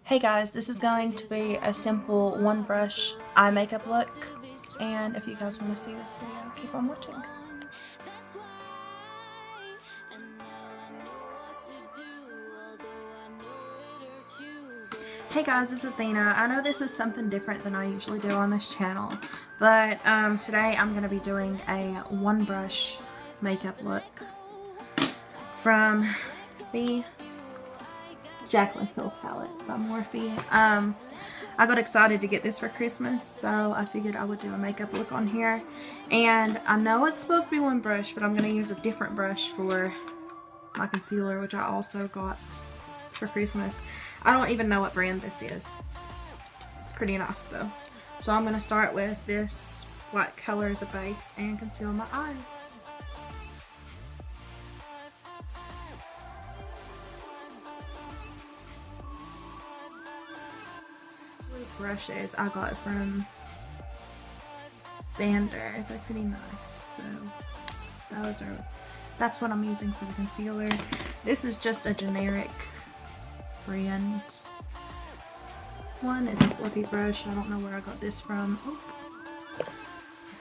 Hey guys, this is going to be a simple one brush eye makeup look, and if you guys want to see this video, keep on watching. Hey guys, it's Athena. I know this is something different than I usually do on this channel, but today I'm going to be doing a one brush makeup look from the Jaclyn Hill palette by Morphe. I got excited to get this for Christmas, so I figured I would do a makeup look on here. And I know it's supposed to be one brush, but I'm going to use a different brush for my concealer, which I also got for Christmas. I don't even know what brand this is. It's pretty nice though. So I'm going to start with this white color as a base and conceal my eyes. Brushes I got from Vander. They're pretty nice. So that's what I'm using for the concealer. This is just a generic brand one. It's a fluffy brush. I don't know where I got this from. Oh,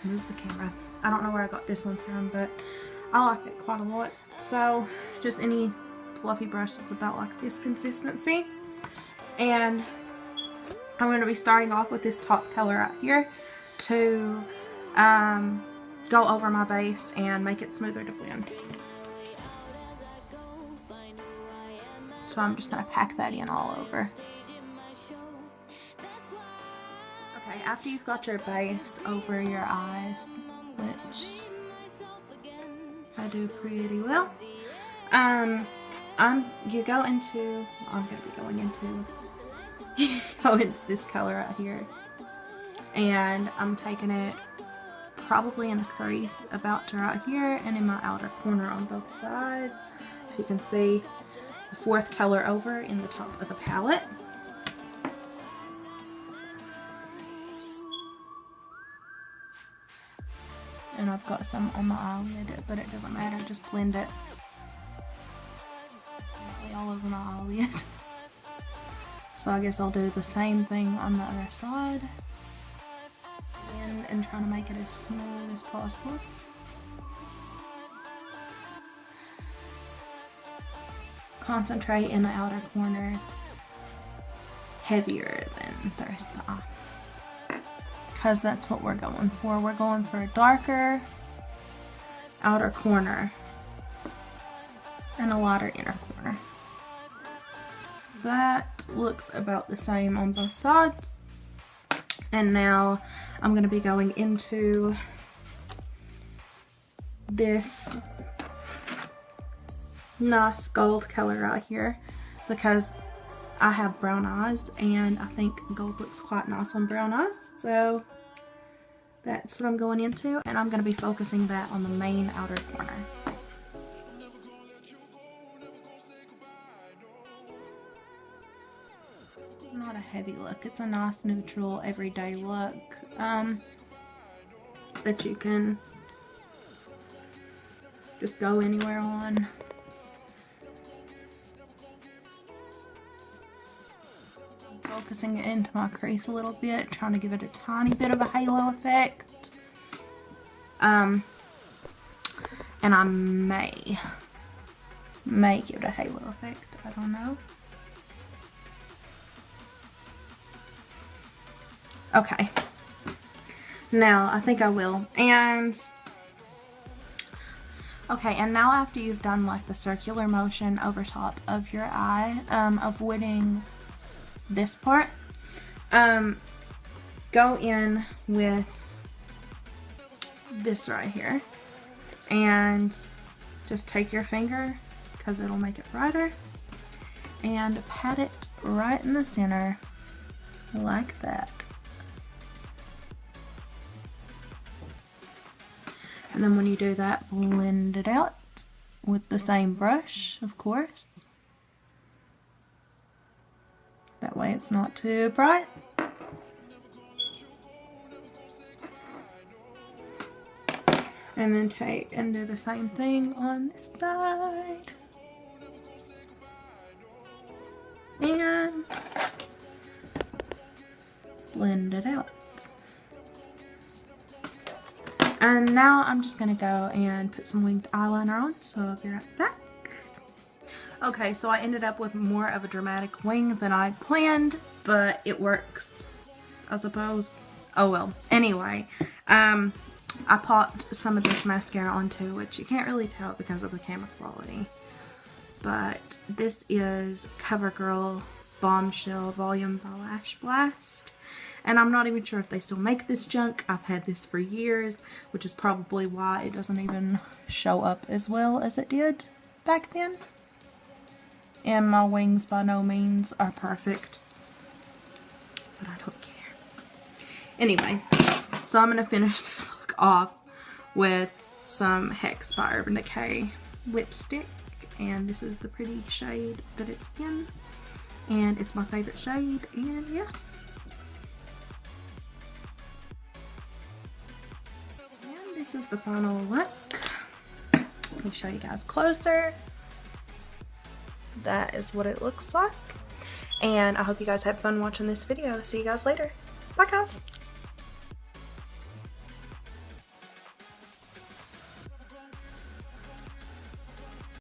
move the camera. I don't know where I got this one from, but I like it quite a lot. So just any fluffy brush that's about like this consistency. And I'm going to be starting off with this top color right here to go over my base and make it smoother to blend. So I'm just going to pack that in all over. Okay, after you've got your base over your eyes, which I do pretty well, I'm going to be going into go into this color right here, and I'm taking it probably in the crease about to right here and in my outer corner on both sides. You can see the fourth color over in the top of the palette. And I've got some on my eyelid, but it doesn't matter, just blend it all over my eyelid. So I guess I'll do the same thing on the other side and trying to make it as smooth as possible. Concentrate in the outer corner heavier than the rest of the eye, because that's what we're going for. We're going for a darker outer corner and a lighter inner corner. That looks about the same on both sides. And now I'm going to be going into this nice gold color right here because I have brown eyes and I think gold looks quite nice on brown eyes. So that's what I'm going into, and I'm going to be focusing that on the main outer corner. Not a heavy look. It's a nice neutral everyday look that you can just go anywhere on. Focusing it into my crease a little bit, trying to give it a tiny bit of a halo effect. And I may give it a halo effect, I don't know. Okay, now I think I will. And okay, and now after you've done like the circular motion over top of your eye, avoiding this part, go in with this right here and just take your finger, because it'll make it brighter, and pat it right in the center like that. And then when you do that, blend it out with the same brush, of course. That way it's not too bright. And then take and do the same thing on this side. And blend it out. And now I'm just going to go and put some winged eyeliner on, so I'll be right back. Okay, so I ended up with more of a dramatic wing than I planned, but it works, I suppose. Oh well. Anyway, I popped some of this mascara on too, which you can't really tell because of the camera quality. But this is CoverGirl Bombshell Volume by Lash Blast. And I'm not even sure if they still make this junk. I've had this for years, which is probably why it doesn't even show up as well as it did back then. And my wings by no means are perfect, but I don't care. Anyway, so I'm going to finish this look off with some Hex by Urban Decay lipstick. And this is the pretty shade that it's in. And it's my favorite shade, and yeah. And this is the final look. Let me show you guys closer. That is what it looks like. And I hope you guys had fun watching this video. See you guys later. Bye guys.